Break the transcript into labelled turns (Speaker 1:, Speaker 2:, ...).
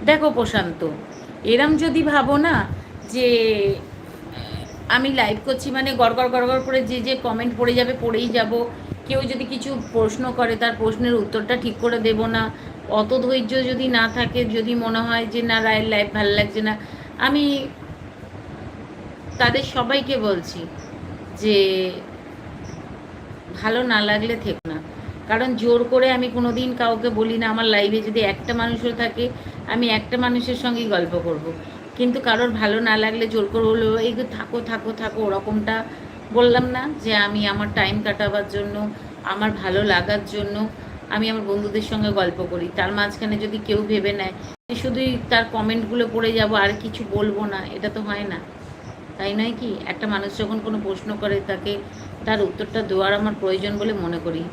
Speaker 1: দেখো প্রশান্ত, এরম যদি ভাবো না যে আমি লাইভ করছি মানে গড়গড় গড়গড় করে যে যে কমেন্ট পড়ে যাবে পড়েই যাব, কেউ যদি কিছু প্রশ্ন করে তার প্রশ্নের উত্তরটা ঠিক করে দেব না, অত ধৈর্য যদি না থাকে, যদি মনে হয় যে না রায়ের লাইভ ভালো লাগছে না, আমি তাদের সবাইকে বলছি যে ভালো না লাগলে থেকো না। কারণ জোর করে আমি কোনো দিন কাউকে বলি না। আমার লাইভে যদি একটা মানুষও থাকে, আমি একটা মানুষের সঙ্গেই গল্প করব। কিন্তু কারোর ভালো না লাগলে জোর করে বলবো এই থাকো থাকো থাকো, ওরকমটা বললাম না। যে আমি আমার টাইম কাটাবার জন্য, আমার ভালো লাগার জন্য আমি আমার বন্ধুদের সঙ্গে গল্প করি, তার মাঝখানে যদি কেউ ভেবে নেয় শুধুই তার কমেন্টগুলো পড়ে যাব আর কিছু বলবো না, এটা তো হয় না। তাই নয় কি? একটা মানুষ যখন কোনো প্রশ্ন করে তাকে তার উত্তরটা দেওয়ার আমার প্রয়োজন বলে মনে করি।